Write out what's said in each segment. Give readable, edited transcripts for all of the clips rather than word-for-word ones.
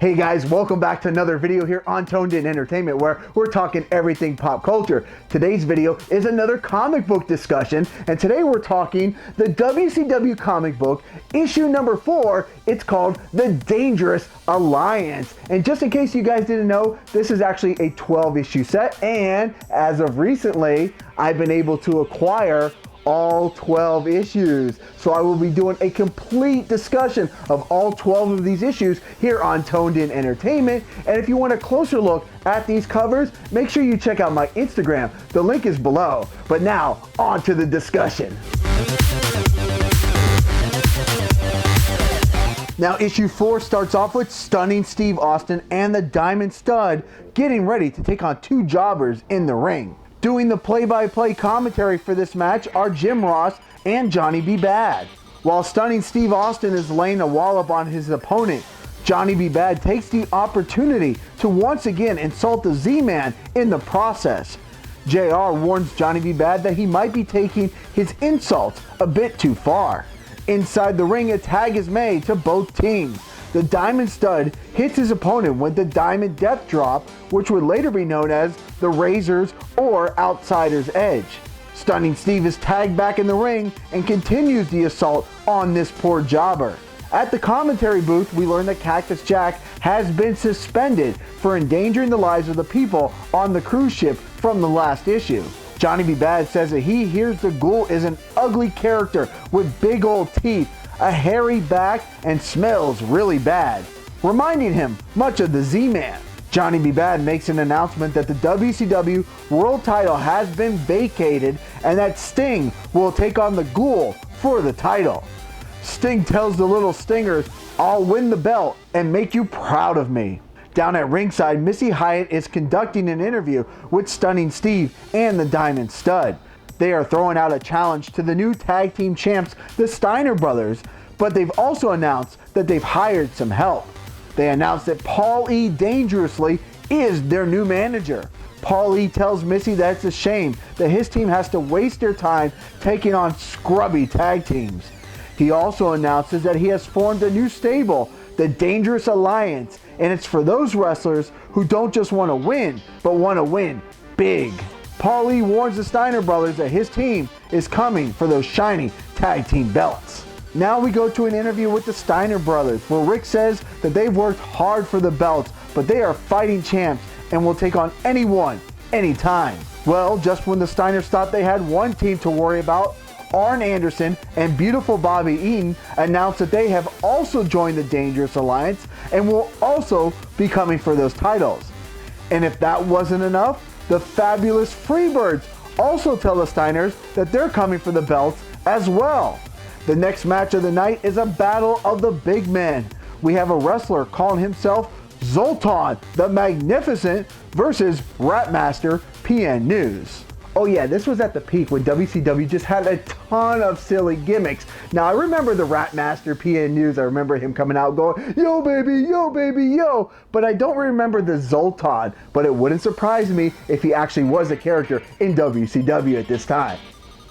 Hey guys, welcome back to another video here on Toned In Entertainment, where we're talking everything pop culture. Today's video is another comic book discussion, and today we're talking the WCW Comic Book, issue number 4. It's called The Dangerous Alliance. And just in case you guys didn't know, this is actually a 12-issue set, and as of recently, I've been able to acquire all 12 issues. So I will be doing a complete discussion of all 12 of these issues here on Toned In Entertainment. And if you want a closer look at these covers, make sure you check out my Instagram. The link is below. But now, on to the discussion. Now, issue 4 starts off with Stunning Steve Austin and the Diamond Stud getting ready to take on two jobbers in the ring. Doing the play-by-play commentary for this match are Jim Ross and Johnny B. Bad. While Stunning Steve Austin is laying a wallop on his opponent, Johnny B. Bad takes the opportunity to once again insult the Z-Man in the process. JR warns Johnny B. Bad that he might be taking his insults a bit too far. Inside the ring, a tag is made to both teams. The Diamond Stud hits his opponent with the Diamond Death Drop, which would later be known as the Razor's or Outsider's Edge. Stunning Steve is tagged back in the ring and continues the assault on this poor jobber. At the commentary booth, we learn that Cactus Jack has been suspended for endangering the lives of the people on the cruise ship from the last issue. Johnny B. Bad says that he hears the Ghoul is an ugly character with big old teeth, a hairy back, and smells really bad, reminding him much of the Z-Man. Johnny B. Bad makes an announcement that the WCW World title has been vacated and that Sting will take on the Ghoul for the title. Sting tells the little Stingers, "I'll win the belt and make you proud of me." Down at ringside, Missy Hyatt is conducting an interview with Stunning Steve and the Diamond Stud. They are throwing out a challenge to the new tag team champs, the Steiner Brothers, but they've also announced that they've hired some help. They announced that Paul E. Dangerously is their new manager. Paul E. tells Missy that it's a shame that his team has to waste their time taking on scrubby tag teams. He also announces that he has formed a new stable, the Dangerous Alliance, and it's for those wrestlers who don't just want to win, but want to win big. Paul E. warns the Steiner Brothers that his team is coming for those shiny tag team belts. Now we go to an interview with the Steiner Brothers, where Rick says that they've worked hard for the belts, but they are fighting champs and will take on anyone, anytime. Well, just when the Steiners thought they had one team to worry about, Arn Anderson and beautiful Bobby Eaton announced that they have also joined the Dangerous Alliance and will also be coming for those titles. And if that wasn't enough, the fabulous Freebirds also tell the Steiners that they're coming for the belts as well. The next match of the night is a battle of the big men. We have a wrestler calling himself Zoltan the Magnificent versus Rapmaster PN News. Oh yeah, this was at the peak when WCW just had a ton of silly gimmicks. Now I remember the Rapmaster PN News. I remember him coming out going, "Yo baby, yo baby, yo." But I don't remember the Zoltan. But it wouldn't surprise me if he actually was a character in WCW at this time.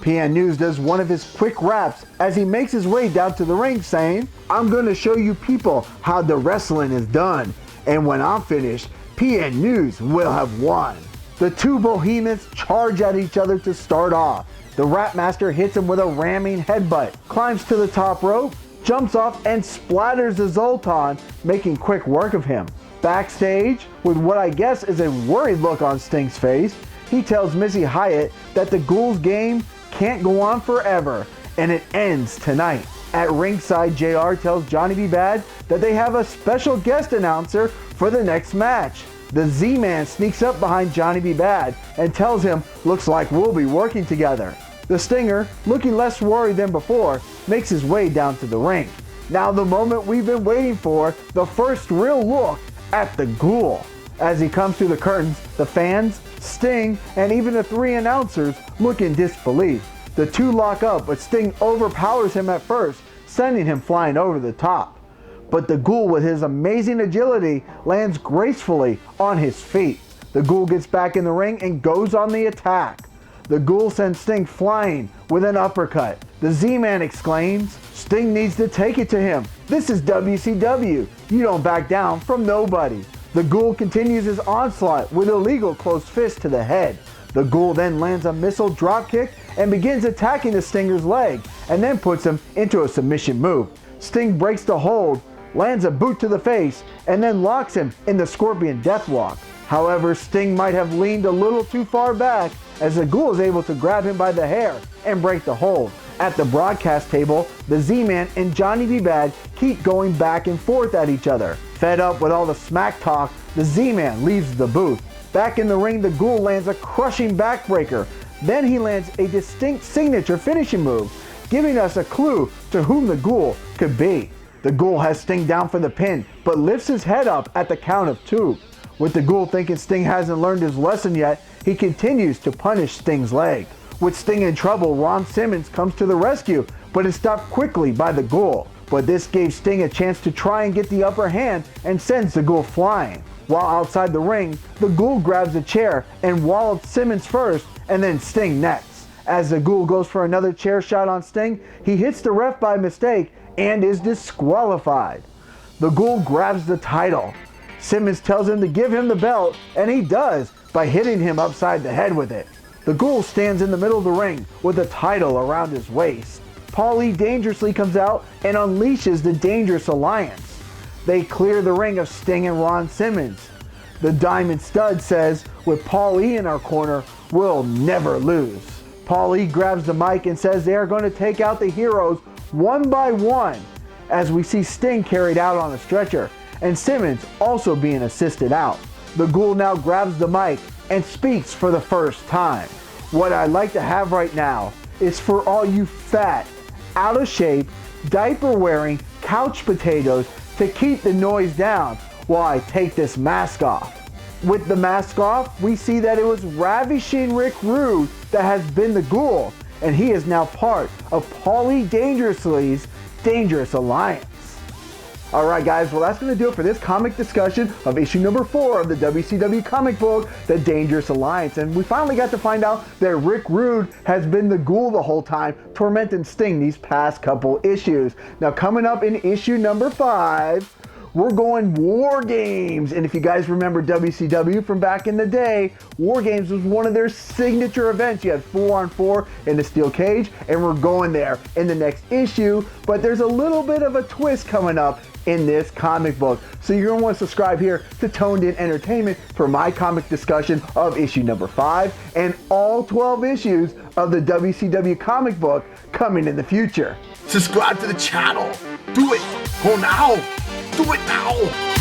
PN News does one of his quick raps as he makes his way down to the ring saying, "I'm going to show you people how the wrestling is done. And when I'm finished, PN News will have won." The two behemoths charge at each other to start off. The Rapmaster hits him with a ramming headbutt, climbs to the top rope, jumps off and splatters the Zoltan, making quick work of him. Backstage, with what I guess is a worried look on Sting's face, he tells Missy Hyatt that the Ghouls game can't go on forever and it ends tonight. At ringside, JR tells Johnny B. Bad that they have a special guest announcer for the next match. The Z-Man sneaks up behind Johnny B. Bad and tells him, "Looks like we'll be working together." The Stinger, looking less worried than before, makes his way down to the ring. Now the moment we've been waiting for, the first real look at the Ghoul. As he comes through the curtains, the fans, Sting, and even the three announcers look in disbelief. The two lock up, but Sting overpowers him at first, sending him flying over the top. But the Ghoul, with his amazing agility, lands gracefully on his feet. The Ghoul gets back in the ring and goes on the attack. The Ghoul sends Sting flying with an uppercut. The Z-Man exclaims, "Sting needs to take it to him. This is WCW. You don't back down from nobody. The Ghoul continues his onslaught with a legal closed fist to the head. The Ghoul then lands a missile dropkick and begins attacking the Stinger's leg, and then puts him into a submission move. Sting breaks the hold, lands a boot to the face, and then locks him in the Scorpion Deathlock. However, Sting might have leaned a little too far back, as the Ghoul is able to grab him by the hair and break the hold. At the broadcast table, the Z-Man and Johnny B. Bad keep going back and forth at each other. Fed up with all the smack talk, the Z-Man leaves the booth. Back in the ring, the Ghoul lands a crushing backbreaker. Then he lands a distinct signature finishing move, giving us a clue to whom the Ghoul could be. The Ghoul has Sting down for the pin, but lifts his head up at the count of 2. With the Ghoul thinking Sting hasn't learned his lesson yet, he continues to punish Sting's leg. With Sting in trouble, Ron Simmons comes to the rescue, but is stopped quickly by the Ghoul. But this gave Sting a chance to try and get the upper hand and sends the Ghoul flying. While outside the ring, the Ghoul grabs a chair and wallops Simmons first and then Sting next. As the Ghoul goes for another chair shot on Sting, he hits the ref by mistake and is disqualified. The Ghoul grabs the title. Simmons tells him to give him the belt, and he does by hitting him upside the head with it. The Ghoul stands in the middle of the ring with the title around his waist. Paulie dangerously comes out and unleashes the Dangerous Alliance. They clear the ring of Sting and Ron Simmons. The Diamond Stud says, with Paulie in our corner, we'll never lose. Paulie grabs the mic and says they are going to take out the heroes one by one, as we see Sting carried out on a stretcher, and Simmons also being assisted out. The Ghoul now grabs the mic and speaks for the first time. What I'd like to have right now is for all you fat, out of shape, diaper wearing couch potatoes to keep the noise down while I take this mask off. With the mask off, we see that it was Ravishing Rick Rude that has been the Ghoul, and he is now part of Paulie Dangerously's Dangerous Alliance. Alright guys, well that's going to do it for this comic discussion of issue number 4 of the WCW Comic Book, The Dangerous Alliance. And we finally got to find out that Rick Rude has been the Ghoul the whole time, tormenting Sting these past couple issues. Now coming up in issue number 5, we're going War Games. And if you guys remember WCW from back in the day, War Games was one of their signature events. You had 4-on-4 in the steel cage, and we're going there in the next issue. But there's a little bit of a twist coming up in this comic book. So you're gonna want to subscribe here to Toned In Entertainment for my comic discussion of issue number 5 and all 12 issues of the WCW comic book coming in the future. Subscribe to the channel. Do it. Go now. Do it now.